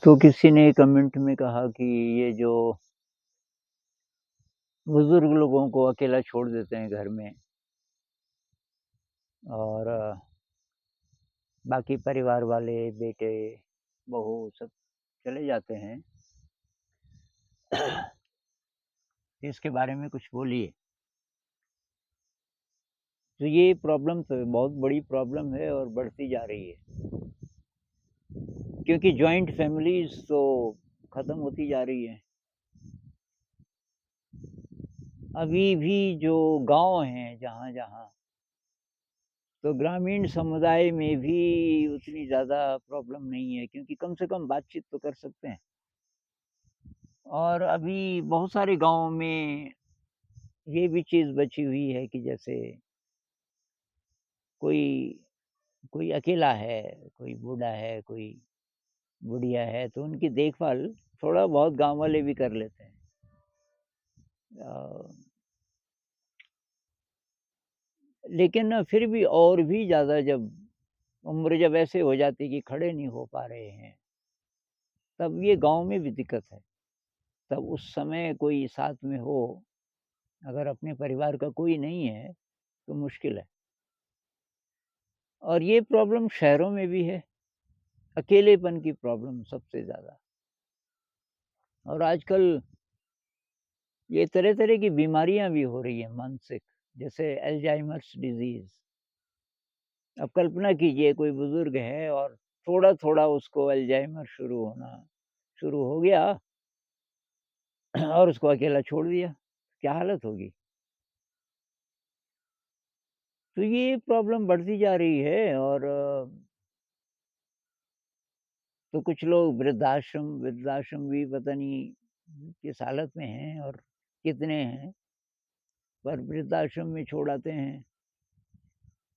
तो किसी ने कमेंट में कहा कि ये जो बुज़ुर्ग लोगों को अकेला छोड़ देते हैं घर में और बाकी परिवार वाले, बेटे, बहू सब चले जाते हैं। इसके बारे में कुछ बोलिए। तो ये प्रॉब्लम तो बहुत बड़ी प्रॉब्लम है और बढ़ती जा रही है। क्योंकि जॉइंट फैमिलीज़ तो ख़त्म होती जा रही हैं। अभी भी जो गाँव हैं जहाँ-जहाँ, तो ग्रामीण समुदाय में भी उतनी ज़्यादा प्रॉब्लम नहीं है क्योंकि कम से कम बातचीत तो कर सकते हैं। और अभी बहुत सारे गाँव में ये भी चीज़ बची हुई है कि जैसे कोई कोई अकेला है, कोई बूढ़ा है, कोई बुढ़िया है, तो उनकी देखभाल थोड़ा बहुत गाँव वाले भी कर लेते हैं। अ, लेकिन ना फिर भी और भी ज़्यादा जब उम्र जब ऐसे हो जाती है कि खड़े नहीं हो पा रहे हैं, तब ये गाँव में भी दिक्कत है। तब उस समय कोई साथ में हो, अगर अपने परिवार का कोई नहीं है, तो मुश्किल है। और ये प्रॉब्लम शहरों में भी है, अकेलेपन की प्रॉब्लम सबसे ज़्यादा। और आजकल ये तरह-तरह की बीमारियाँ भी हो रही हैं मानसिक, जैसे अल्ज़ाइमर्स डिज़ीज़। अब कल्पना कीजिए कोई बुज़ुर्ग है और थोड़ा-थोड़ा उसको अल्ज़ाइमर शुरू हो गया और उसको अकेला छोड़ दिया, क्या हालत होगी? तो ये प्रॉब्लम बढ़ती जा रही है और तो कुछ लोग वृद्धाश्रम भी पता नहीं किस हालत में हैं और कितने हैं, पर वृद्धाश्रम में छोड़ आते हैं।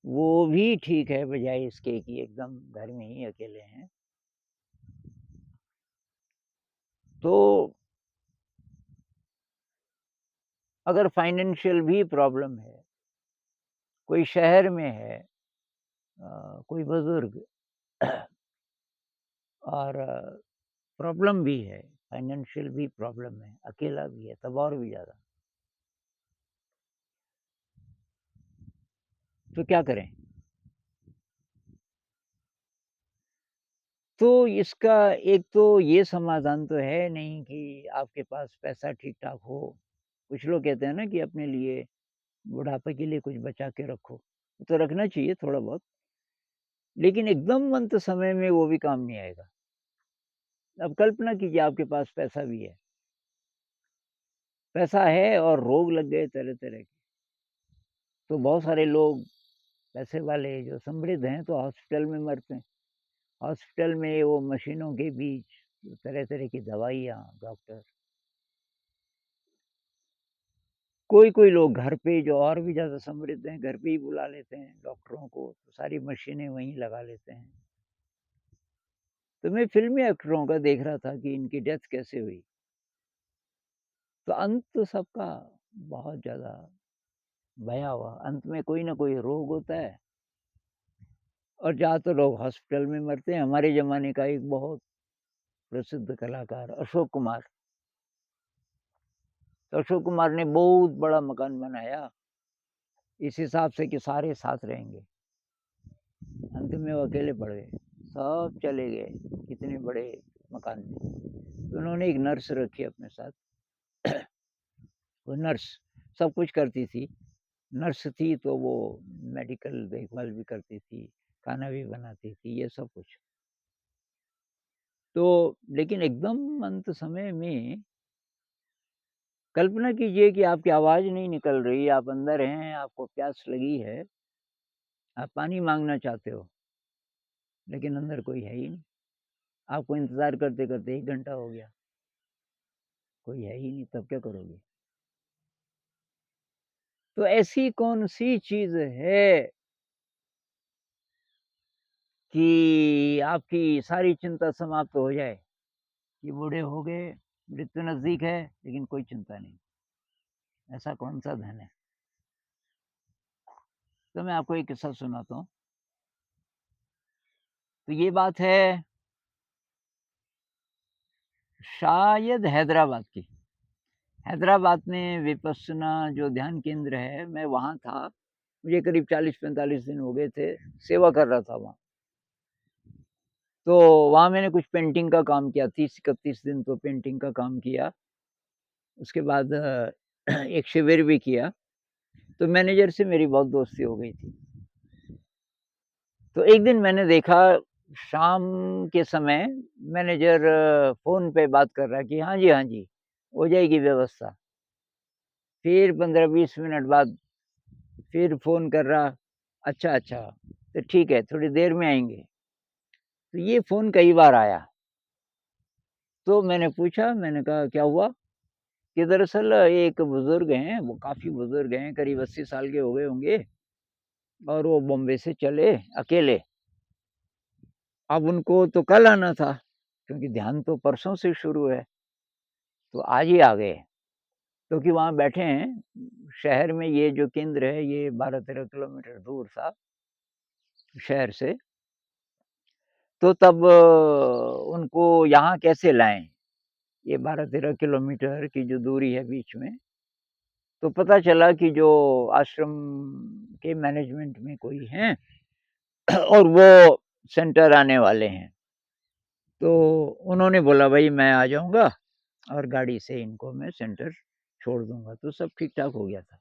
वो भी ठीक है बजाए इसके कि एकदम घर में ही अकेले हैं। तो अगर फाइनेंशियल भी प्रॉब्लम है, कोई शहर में है कोई बुज़ुर्ग और प्रॉब्लम भी है, फाइनेंशियल भी प्रॉब्लम है, अकेला भी है, तब और भी ज़्यादा। तो क्या करें? तो इसका एक तो ये समाधान तो है नहीं कि आपके पास पैसा ठीक-ठाक हो। कुछ लोग कहते हैं ना कि अपने लिए बुढ़ापे के लिए कुछ बचा के रखो, तो रखना चाहिए थोड़ा बहुत, लेकिन एकदम अंत समय में वो भी काम नहीं आएगा। अब कल्पना कीजिए आपके पास पैसा भी है, पैसा है और रोग लग गए तरह-तरह के, तो बहुत सारे लोग पैसे वाले जो समृद्ध हैं तो हॉस्पिटल में मरते हैं। हॉस्पिटल में वो मशीनों के बीच तरह-तरह की दवाइयाँ, डॉक्टर कोई-कोई लोग घर पे जो और भी ज़्यादा समृद्ध हैं, घर पे ही बुला लेते हैं डॉक्टरों को, तो सारी मशीनें वहीं लगा लेते हैं। तो मैं फ़िल्मी एक्टरों का देख रहा था कि इनकी डेथ कैसे हुई, तो अंत तो सबका बहुत ज़्यादा भयावह, अंत में कोई न कोई रोग होता है और ज़्यादातर लोग हॉस्पिटल में मरते हैं। हमारे ज़माने का एक बहुत प्रसिद्ध कलाकार अशोक कुमार, तो अशोक कुमार ने बहुत बड़ा मकान बनाया, इस हिसाब से कि सारे साथ रहेंगे। अंत में वो अकेले पड़ गए, सब चले गए इतने बड़े मकान में। तो उन्होंने एक नर्स रखी अपने साथ, वो नर्स सब कुछ करती थी। नर्स थी तो वो मेडिकल देखभाल भी करती थी, खाना भी बनाती थी, ये सब कुछ। तो लेकिन एकदम अंत समय में कल्पना कीजिए कि आपकी आवाज़ नहीं निकल रही, आप अंदर हैं, आपको प्यास लगी है, आप पानी माँगना चाहते हो, लेकिन अंदर कोई है ही नहीं। आपको इंतज़ार करते-करते 1 घंटा हो गया, कोई है ही नहीं, तब क्या करोगे? तो ऐसी कौन-सी चीज़ है कि आपकी सारी चिंता समाप्त हो जाए, कि बूढ़े हो गए, मृत्यु नज़दीक है, लेकिन कोई चिंता नहीं। ऐसा कौन-सा धन है? तो मैं आपको एक किस्सा सुनाता हूँ। तो ये बात है शायद हैदराबाद की। हैदराबाद में विपश्यना जो ध्यान केंद्र है, मैं वहाँ था। मुझे करीब 40-45 दिन हो गए थे, सेवा कर रहा था वहाँ। तो वहाँ मैंने कुछ पेंटिंग का काम किया, 30-31 दिन तो पेंटिंग का काम किया। उसके बाद एक शिविर भी किया, तो मैनेजर से मेरी बहुत दोस्ती हो गई थी। तो एक दिन मैंने देखा शाम के समय मैनेजर फ़ोन पे बात कर रहा है कि हाँ जी, हाँ जी, हो जाएगी व्यवस्था। फिर 15-20 मिनट बाद फिर फ़ोन कर रहा, अच्छा, अच्छा, तो ठीक है, थोड़ी देर में आएँगे। तो ये फ़ोन कई बार आया, तो मैंने पूछा, मैंने कहा क्या हुआ? कि दरअसल एक बुज़ुर्ग हैं, वो काफ़ी बुज़ुर्ग हैं, करीब 80 साल के हो गए होंगे और वो बॉम्बे से चले अकेले। अब उनको तो कल आना था, क्योंकि ध्यान तो परसों से शुरू है, तो आज ही आ गए। क्योंकि वहाँ बैठे हैं, शहर में ये जो केंद्र है, ये 12-13 किलोमीटर दूर था शहर से। तो तब उनको यहाँ कैसे लाएँ? ये 12-13 किलोमीटर की जो दूरी है बीच में, तो पता चला कि जो आश्रम के मैनेजमेंट में कोई हैं और वो सेंटर आने वाले हैं। तो उन्होंने बोला भई मैं आ जाऊँगा और गाड़ी से इनको मैं सेंटर छोड़ दूँगा, तो सब ठीक-ठाक हो गया था।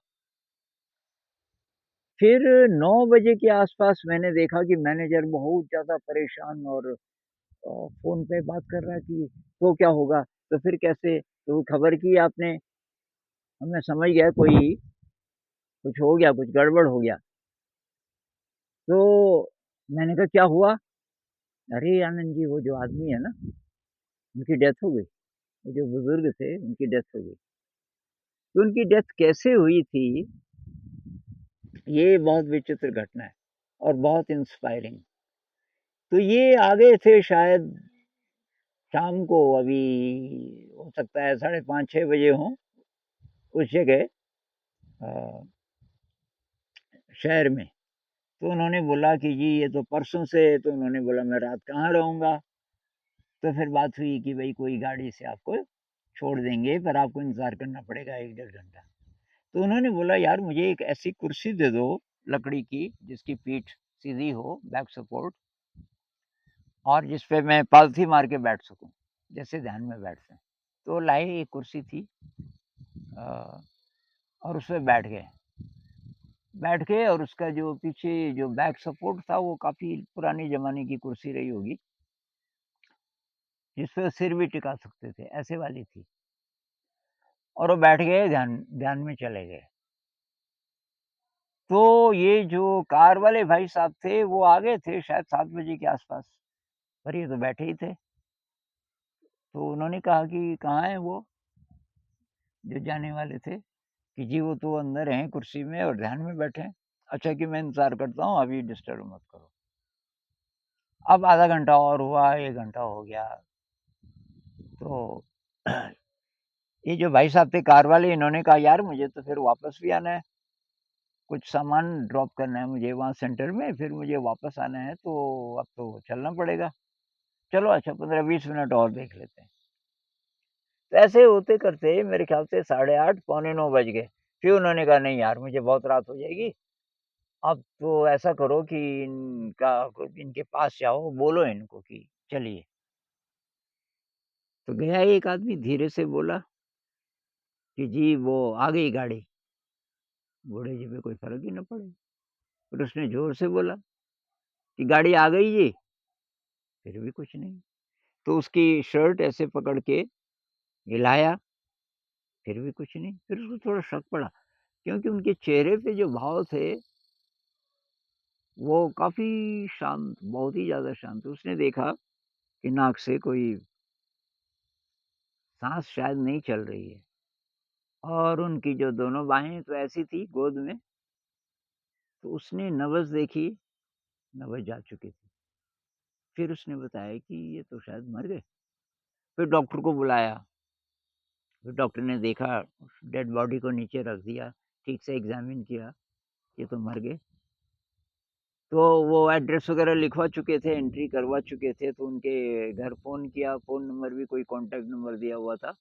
फिर 9 बजे के आस-पास मैंने देखा कि मैनेजर बहुत ज़्यादा परेशान और फ़ोन पे बात कर रहा है कि तो क्या होगा? तो फिर कैसे? तो खबर की आपने? मैं समझ गया कोई कुछ हो गया, कुछ गड़बड़ हो गया। तो मैंने कहा क्या हुआ? अरे आनंद जी वो जो आदमी है ना, उनकी डेथ हो गई। वो जो बुज़ुर्ग थे उनकी डेथ हो गई। तो उनकी डेथ कैसे हुई थी, ये बहुत विचित्र घटना है और बहुत इंस्पायरिंग। तो ये आ गए थे शायद शाम को, अभी हो सकता है साढ़े 5-6 बजे हों उस जगह अ, शहर में। तो उन्होंने बोला कि जी ये तो परसों से, तो उन्होंने बोला मैं रात कहाँ रहूँगा? तो फिर बात हुई कि भई कोई गाड़ी से आपको छोड़ देंगे, पर आपको इंतज़ार करना पड़ेगा 1 डेढ़ घंटा। तो उन्होंने बोला यार मुझे एक ऐसी कुर्सी दे दो लकड़ी की जिसकी पीठ सीधी हो, बैक सपोर्ट, और जिस पे मैं पालथी मार के बैठ सकूँ, जैसे ध्यान में बैठते हैं। तो लाए एक कुर्सी थी अ, और उसपे बैठ गए। बैठ के और उसका जो पीछे जो बैक सपोर्ट था वो काफ़ी पुराने ज़माने की कुर्सी रही होगी, जिसपे सिर भी टिका सकते थे, ऐसे वाली थी। और वो बैठ गए, ध्यान ध्यान में चले गए। तो ये जो कार वाले भाई साहब थे, वो आ गए थे शायद 7 बजे के आस-पास, पर ये तो बैठे ही थे। तो उन्होंने कहा कि कहाँ हैं वो, जो जाने वाले थे? कि जी वो तो अंदर हैं कुर्सी में और ध्यान में बैठे हैं। अच्छा कि मैं इंतज़ार करता हूँ, अभी डिस्टर्ब मत करो। अब आधा घंटा और हुआ, 1 घंटा हो गया, तो ये जो भाई साहब थे कार वाले, इन्होंने कहा यार मुझे तो फिर वापस भी आना है, कुछ सामान ड्रॉप करना है मुझे वहाँ सेंटर में, फिर मुझे वापस आना है, तो अब तो चलना पड़ेगा। चलो अच्छा 15-20 मिनट और देख लेते हैं। तो ऐसे होते करते मेरे ख़्याल से 8:30 पौने 9 बज गए। फिर उन्होंने कहा नहीं यार मुझे बहुत रात हो जाएगी, अब तो ऐसा करो कि इनके पास जाओ, बोलो इनको कि चलिए। तो गया एक आदमी, धीरे से बोला कि जी वो आ गई गाड़ी। बूढ़े जी पे कोई फ़र्क ही ना पड़े। फिर उसने ज़ोर से बोला कि गाड़ी आ गई जी, फिर भी कुछ नहीं। तो उसकी शर्ट ऐसे पकड़ के हिलाया, फिर भी कुछ नहीं। फिर उसको थोड़ा शक पड़ा, क्योंकि उनके चेहरे पे जो भाव थे, वो काफ़ी शांत, बहुत ही ज़्यादा शांत। उसने देखा कि नाक से कोई साँस शायद नहीं चल रही है, और उनकी जो दोनों बाहें तो ऐसी थी गोद में, तो उसने नब्ज़ देखी, नब्ज़ जा चुकी थी। फिर उसने बताया कि ये तो शायद मर गए। फिर डॉक्टर को बुलाया, फिर डॉक्टर ने देखा, उस डेड बॉडी को नीचे रख दिया, ठीक से एग्ज़ामिन किया, ये तो मर गए। तो वो एड्रेस वगैरह लिखवा चुके थे, एंट्री करवा चुके थे, तो उनके घर फ़ोन किया, फ़ोन नंबर भी कोई कॉन्टैक्ट नंबर दिया हुआ था।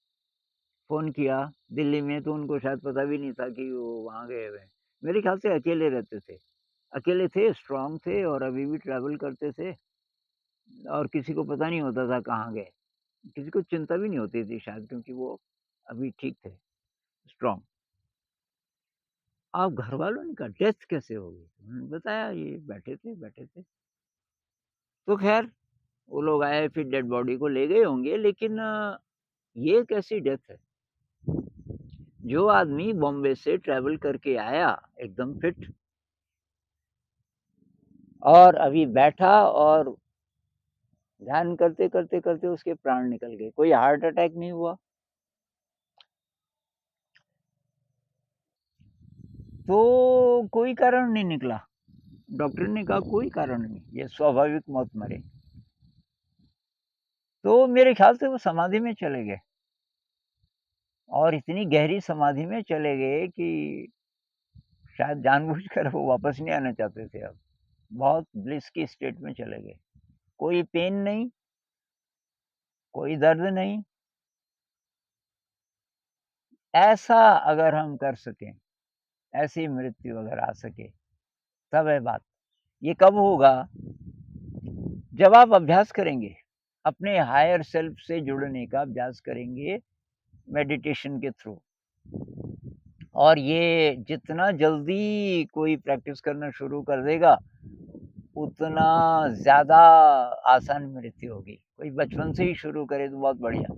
फ़ोन किया दिल्ली में, तो उनको शायद पता भी नहीं था कि वो वहाँ गए हुए हैं। मेरे ख़्याल से अकेले रहते थे। अकेले थे, स्ट्रॉन्ग थे और अभी भी ट्रैवल करते थे और किसी को पता नहीं होता था कहाँ गए। किसी को चिंता भी नहीं होती थी शायद, क्योंकि वो अभी ठीक थे, स्ट्रॉन्ग। अब घरवालों ने कहा डेथ कैसे हो गई? उन्होंने बताया ये बैठे थे। तो ख़ैर वो लोग आए, फिर डेड बॉडी को ले गए होंगे, लेकिन ये कैसी डेथ है? जो आदमी बॉम्बे से ट्रैवल करके आया एकदम फिट और अभी बैठा और ध्यान करते उसके प्राण निकल गए। कोई हार्ट अटैक नहीं हुआ। तो कोई कारण नहीं निकला। डॉक्टर ने कहा कोई कारण नहीं, ये स्वाभाविक मौत मरे। तो मेरे ख्याल से वो समाधि में चले गए और इतनी गहरी समाधि में चले गए कि शायद जानबूझकर वो वापस नहीं आना चाहते थे अब। बहुत ब्लिस की स्टेट में चले गए। कोई पेन नहीं, कोई दर्द नहीं। ऐसा अगर हम कर सकें, ऐसी मृत्यु अगर आ सके, तब है बात। ये कब होगा? जब आप अभ्यास करेंगे, अपने हायर सेल्फ से जुड़ने का अभ्यास करेंगे मेडिटेशन के थ्रू। और ये जितना जल्दी कोई प्रैक्टिस करना शुरू कर देगा, उतना ज़्यादा आसान मृत्यु होगी। कोई बचपन से ही शुरू करे तो बहुत बढ़िया,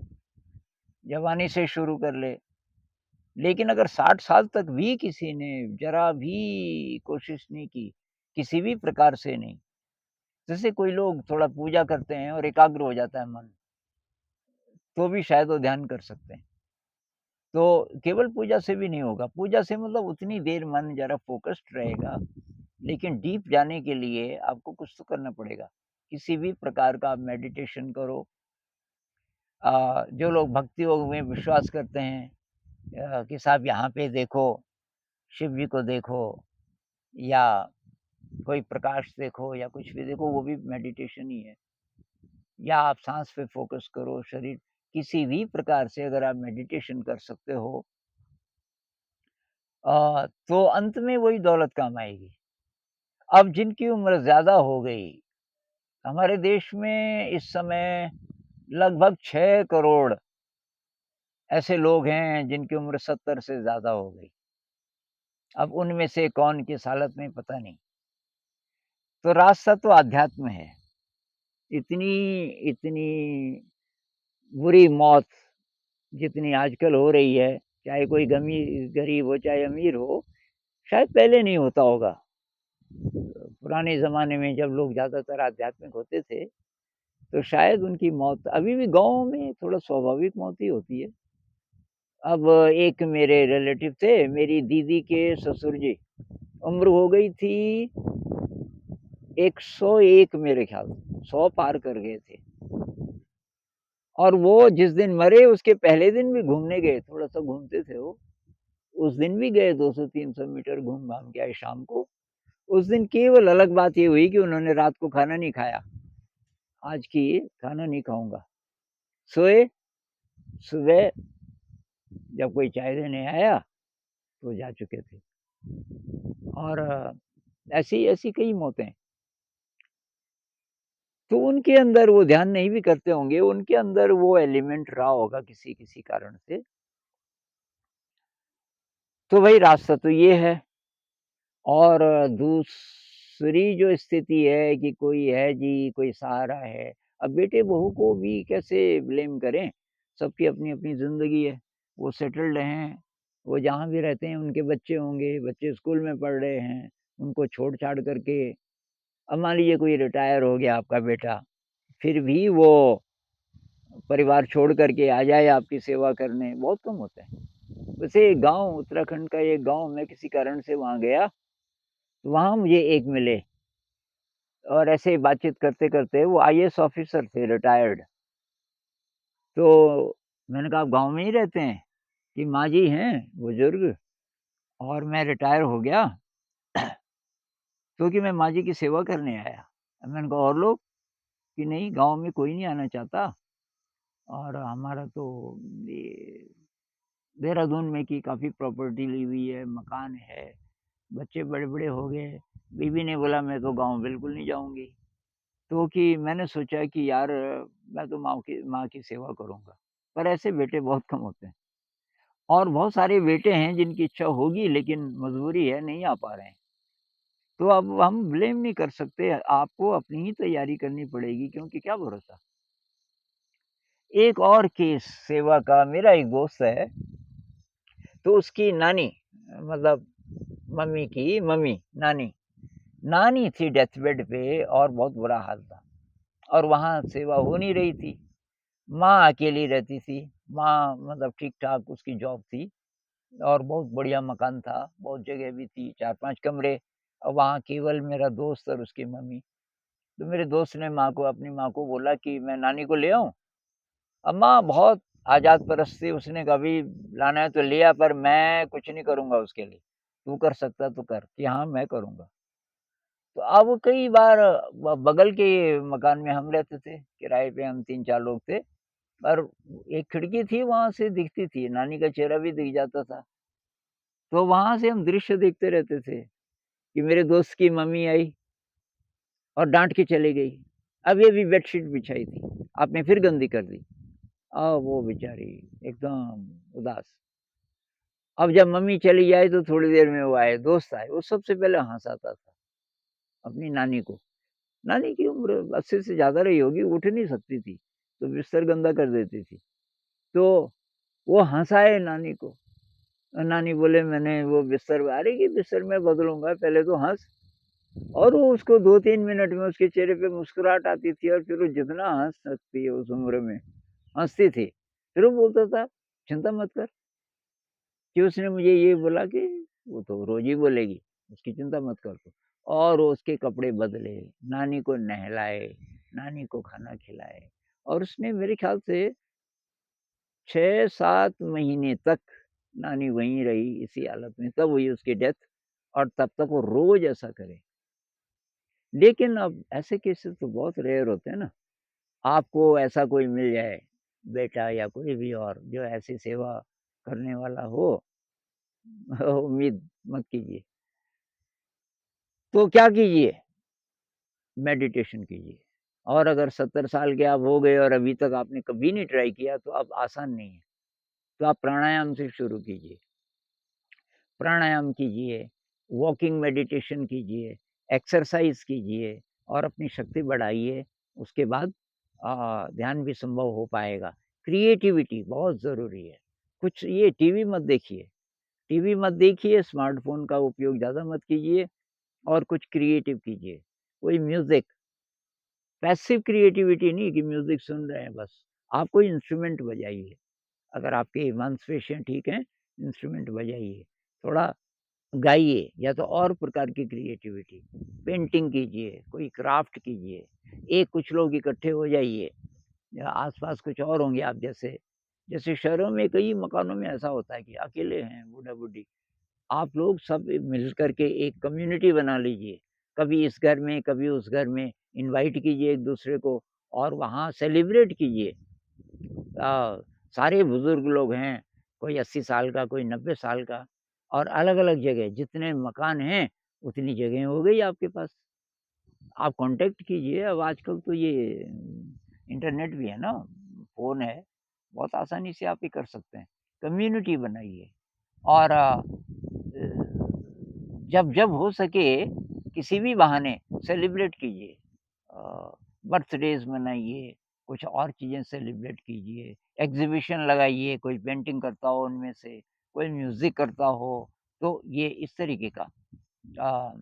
जवानी से शुरू कर ले। लेकिन अगर 60 साल तक भी किसी ने ज़रा भी कोशिश नहीं की, किसी भी प्रकार से नहीं, जैसे कोई लोग थोड़ा पूजा करते हैं और एकाग्र हो जाता है मन, तो भी शायद वो ध्यान कर सकते हैं। तो केवल पूजा से भी नहीं होगा, पूजा से मतलब उतनी देर मन ज़रा फ़ोकस्ड रहेगा, लेकिन डीप जाने के लिए आपको कुछ तो करना पड़ेगा। किसी भी प्रकार का आप मेडिटेशन करो। जो लोग भक्ति योग में विश्वास करते हैं, कि साहब यहाँ पे देखो, शिव जी को देखो या कोई प्रकाश देखो या कुछ भी देखो, वो भी मेडिटेशन ही है। या आप साँस पे फ़ोकस करो, शरीर किसी भी प्रकार से अगर आप मेडिटेशन कर सकते हो, तो अंत में वही दौलत काम आएगी। अब जिनकी उम्र ज़्यादा हो गई, हमारे देश में इस समय लगभग 6 करोड़ ऐसे लोग हैं जिनकी उम्र 70 से ज़्यादा हो गई। अब उनमें से कौन किस हालत में पता नहीं। तो रास्ता तो अध्यात्म है। इतनी इतनी बुरी मौत जितनी आजकल हो रही है, चाहे कोई गरीब हो, चाहे अमीर हो, शायद पहले नहीं होता होगा। पुराने ज़माने में जब लोग ज़्यादातर आध्यात्मिक होते थे, तो शायद उनकी मौत अभी भी गाँव में थोड़ा स्वाभाविक मौत ही होती है। अब एक मेरे रिलेटिव थे, मेरी दीदी के ससुर जी, उम्र हो गई थी 101 मेरे ख़्याल से, 100 पार कर गए थे। और वो जिस दिन मरे उसके पहले दिन भी घूमने गए, थोड़ा-सा घूमते थे वो। उस दिन भी गए 200-300 मीटर घूम-घाम के आए शाम को। उस दिन केवल अलग बात ये हुई कि उन्होंने रात को खाना नहीं खाया। आज की खाना नहीं खाऊँगा। सोए, सुबह जब कोई चाय देने आया, तो जा चुके थे। और ऐसी ऐसी कई मौतें। तो उनके अंदर वो ध्यान नहीं भी करते होंगे, उनके अंदर वो एलिमेंट रहा होगा किसी-किसी कारण से। तो भई रास्ता तो ये है। और दूसरी जो स्थिति है कि कोई है जी, कोई सहारा है। अब बेटे-बहू को भी कैसे ब्लेम करें? सबकी अपनी-अपनी ज़िंदगी है। वो सेटल्ड हैं, वो जहाँ भी रहते हैं उनके बच्चे होंगे, बच्चे स्कूल में पढ़ रहे हैं, उनको छोड़-छाड़ करके अब मान लीजिए कोई रिटायर हो गया आपका बेटा, फिर भी वो परिवार छोड़ कर के आ जाए आपकी सेवा करने, बहुत कम होते हैं। वैसे एक गाँव उत्तराखंड का एक गाँव मैं किसी कारण से वहाँ गया, तो वहाँ मुझे एक मिले और ऐसे ही बातचीत करते-करते वो आईएएस ऑफ़िसर थे रिटायर्ड। तो मैंने कहा, "आप गाँव में ही रहते हैं?" कि माँ जी हैं बुज़ुर्ग और मैं रिटायर हो गया क्योंकि मैं माँ जी की सेवा करने आया। मैंने कहा और लोग? कि नहीं गाँव में कोई नहीं आना चाहता और हमारा तो ये देहरादून में कि काफ़ी प्रॉपर्टी ली हुई है, मकान है, बच्चे बड़े-बड़े हो गए। बीवी ने बोला मैं तो गाँव बिल्कुल नहीं जाऊँगी। तो कि मैंने सोचा कि यार मैं तो माँ की सेवा करूँगा। पर ऐसे बेटे बहुत कम होते हैं और बहुत सारे बेटे हैं जिनकी इच्छा होगी लेकिन मजबूरी है नहीं आ पा रहे हैं। तो अब हम ब्लेम नहीं कर सकते, आपको अपनी ही तैयारी करनी पड़ेगी क्योंकि क्या भरोसा। एक और केस सेवा का, मेरा एक दोस्त है, तो उसकी नानी मतलब मम्मी की मम्मी, नानी, नानी थी डेथ बेड पे और बहुत बुरा हाल था और वहाँ सेवा हो नहीं रही थी। माँ अकेली रहती थी, माँ मतलब ठीक-ठाक उसकी जॉब थी और बहुत बढ़िया मकान था, बहुत जगह भी थी, 4-5 कमरे और वहाँ केवल मेरा दोस्त और उसकी मम्मी। तो मेरे दोस्त ने अपनी माँ को बोला कि मैं नानी को ले आऊँ? अब माँ बहुत आज़ाद परस्त थी, उसने कहा अभी लाना है तो ले आ पर मैं कुछ नहीं करूँगा उसके लिए, तू कर सकता तो कर, कि हाँ, मैं करूँगा। तो अब कई बार बगल के मकान में हम रहते थे, किराए पे हम 3-4 लोग थे और एक खिड़की थी वहाँ से दिखती थी, नानी का चेहरा भी दिख जाता था। तो वहाँ से हम दृश्य देखते रहते थे कि मेरे दोस्त की मम्मी आई और डाँट के चली गई। अब ये भी बेडशीट बिछाई थी, आपने फिर गंदी कर दी। वो बेचारी एकदम उदास। अब जब मम्मी चली आई तो थोड़ी देर में वो आए, दोस्त आए, वो सबसे पहले हँसाता था अपनी नानी को। नानी की उम्र 80 से ज़्यादा रही होगी, उठ नहीं सकती थी, तो बिस्तर गंदा कर देती थी। तो वो हँसाए नानी को। नानी बोले मैंने वो बिस्तर अरे कि बिस्तर मैं बदलूँगा, पहले तो हँस। और वो उसको 2-3 मिनट में उसके चेहरे पे मुस्कुराहट आती थी और फिर वो जितना हँस सकती है उस उम्र में, हँसती थी। फिर वो बोलता था, चिंता मत कर कि उसने मुझे ये बोला कि वो तो रोज़ ही बोलेगी, उसकी चिंता मत कर तू। और वो उसके कपड़े बदले, नानी को नहलाए, नानी को खाना खिलाए और उसने मेरे ख़्याल से 6-7 महीने तक नानी वहीं रही इसी हालत में, तब हुई उसकी डेथ और तब तक वो रोज़ ऐसा करे। लेकिन अब ऐसे केसेस तो बहुत रेयर होते हैं ना, आपको ऐसा कोई मिल जाए, बेटा या कोई भी और जो ऐसी सेवा करने वाला हो, उम्मीद मत कीजिए। तो क्या कीजिए? मेडिटेशन कीजिए और अगर 70 साल के आप हो गए और अभी तक आपने कभी नहीं ट्राई किया तो अब आसान नहीं है। तो आप प्राणायाम से शुरू कीजिए। प्राणायाम कीजिए, वॉकिंग मेडिटेशन कीजिए, एक्सरसाइज़ कीजिए और अपनी शक्ति बढ़ाइए। उसके बाद ध्यान भी संभव हो पाएगा। क्रिएटिविटी बहुत ज़रूरी है। कुछ ये टीवी मत देखिए, स्मार्टफ़ोन का उपयोग ज़्यादा मत कीजिए और कुछ क्रिएटिव कीजिए। कोई म्यूज़िक, पैसिव क्रिएटिविटी नहीं कि म्यूज़िक सुन रहे हैं बस। आप कोई इंस्ट्रूमेंट बजाइए। अगर आपकी मांसपेशियाँ ठीक हैं, इंस्ट्रूमेंट बजाइए। थोड़ा गाइए या तो और प्रकार की क्रिएटिविटी, पेंटिंग कीजिए, कोई क्राफ्ट कीजिए। एक कुछ लोग इकट्ठे हो जाइए या आस-पास कुछ और होंगे आप जैसे। जैसे शहरों में कई मकानों में ऐसा होता है कि अकेले हैं बूढ़ा-बूढ़ी, आप लोग सब मिल कर के एक कम्युनिटी बना लीजिए। कभी इस घर में, कभी उस घर में इनवाइट कीजिए एक-दूसरे को और वहाँ सेलिब्रेट कीजिए। सारे बुज़ुर्ग लोग हैं, कोई 80 साल का, कोई 90 साल का और अलग-अलग जगह जितने मकान हैं, उतनी जगह हो गई आपके पास। आप कॉन्टैक्ट कीजिए, अब आजकल तो ये इंटरनेट भी है ना, फ़ोन है, बहुत आसानी से आप ये कर सकते हैं। कम्युनिटी बनाइए और जब-जब हो सके किसी भी बहाने सेलिब्रेट कीजिए। बर्थडेज़ मनाइए, कुछ और चीज़ें सेलिब्रेट कीजिए, एग्ज़िबिशन लगाइए, कोई पेंटिंग करता हो उनमें से, कोई म्यूज़िक करता हो, तो ये इस तरीके का। अ,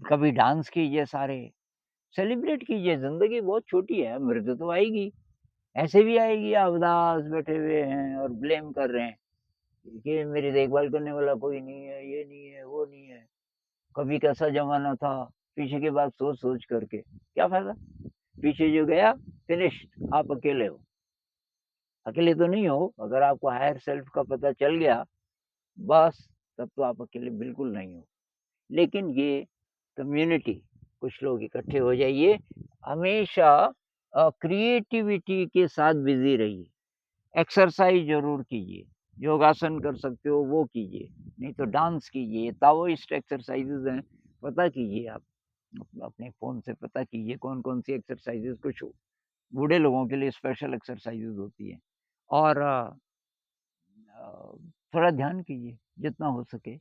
कभी डांस कीजिए सारे, सेलिब्रेट कीजिए, ज़िंदगी बहुत छोटी है, मृत्यु तो आएगी, ऐसे भी आएगी, आप उदास बैठे हुए हैं और ब्लेम कर रहे हैं कि मेरी देखभाल करने वाला कोई नहीं है, ये नहीं है, वो नहीं है। कभी कैसा ज़माना था, पीछे की बात सोच-सोच करके, क्या फ़ायदा? पीछे जो गया फिनिश्ड, आप अकेले हो। अकेले तो नहीं हो, अगर आपको हायर सेल्फ का पता चल गया, बस तब तो आप अकेले बिल्कुल नहीं हो। लेकिन ये कम्युनिटी कुछ लोग इकट्ठे हो जाइए, हमेशा क्रिएटिविटी के साथ बिज़ी रहिए। एक्सरसाइज़ ज़रूर कीजिए, योगासन कर सकते हो वो कीजिए, नहीं तो डांस कीजिए, ताओइस्ट एक्सरसाइज़ेज़ हैं, पता कीजिए आप। अपने फ़ोन से पता कीजिए कौन-कौन सी एक्सरसाइज़ेज़ कुछ बूढ़े लोगों के लिए स्पेशल एक्सरसाइज़ेज़ होती हैं और थोड़ा ध्यान कीजिए जितना हो सके।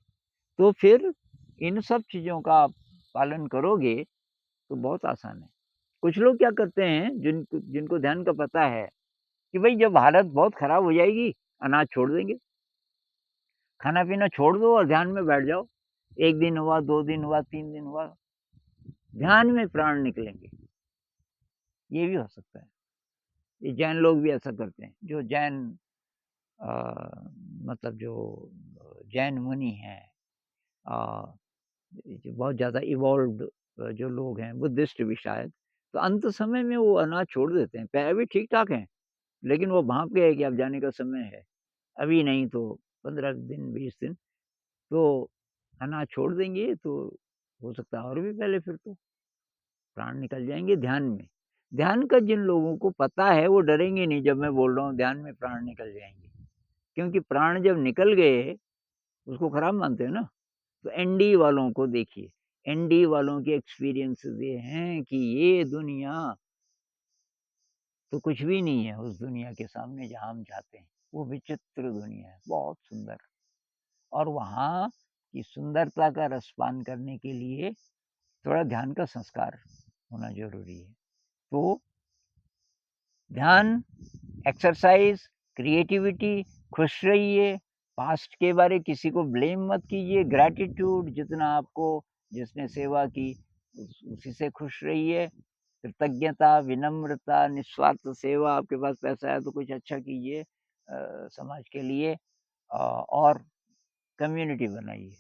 तो फिर इन सब चीज़ों का आप पालन करोगे तो बहुत आसान है। कुछ लोग क्या करते हैं जिनको जिनको ध्यान का पता है कि भई जब हालत बहुत खराब हो जाएगी, अनाज छोड़ देंगे। खाना-पीना छोड़ दो और ध्यान में बैठ जाओ। 1 दिन हुआ, 2 दिन हुआ, 3 दिन हुआ, ध्यान में प्राण निकलेंगे। ये भी हो सकता है। ये जैन लोग भी ऐसा करते हैं। जो जैन अ, मतलब जो जैन मुनि हैं अ, जो बहुत ज़्यादा इवॉल्व्ड जो लोग हैं, बुद्धिस्ट भी शायद, तो अंत समय में वो अनाज छोड़ देते हैं। अभी ठीक-ठाक हैं, लेकिन वो भाँप गए कि अब जाने का समय है। अभी नहीं तो 15 दिन, 20 दिन, तो अनाज छोड़ देंगे तो हो सकता है और भी पहले फिर तो प्राण निकल जाएँगे ध्यान में। ध्यान का जिन लोगों को पता है वो डरेंगे नहीं जब मैं बोल रहा हूँ ध्यान में प्राण निकल जाएँगे। क्योंकि प्राण जब निकल गए, उसको खराब मानते हैं ना। तो एनडी वालों को देखिए, एनडी वालों के एक्सपीरियंसेस ये हैं कि ये दुनिया तो कुछ भी नहीं है उस दुनिया के सामने जहाँ हम जाते हैं। वो विचित्र दुनिया है, बहुत सुंदर और वहाँ की सुंदरता का रसपान करने के लिए थोड़ा ध्यान का संस्कार होना ज़रूरी है। तो ध्यान, एक्सरसाइज़, क्रिएटिविटी, खुश रहिए, पास्ट के बारे किसी को ब्लेम मत कीजिए, ग्रैटिट्यूड जितना आपको जिसने सेवा की उसी से खुश रहिए, कृतज्ञता, विनम्रता, निस्वार्थ सेवा, आपके पास पैसा है तो कुछ अच्छा कीजिए समाज के लिए और कम्युनिटी बनाइए।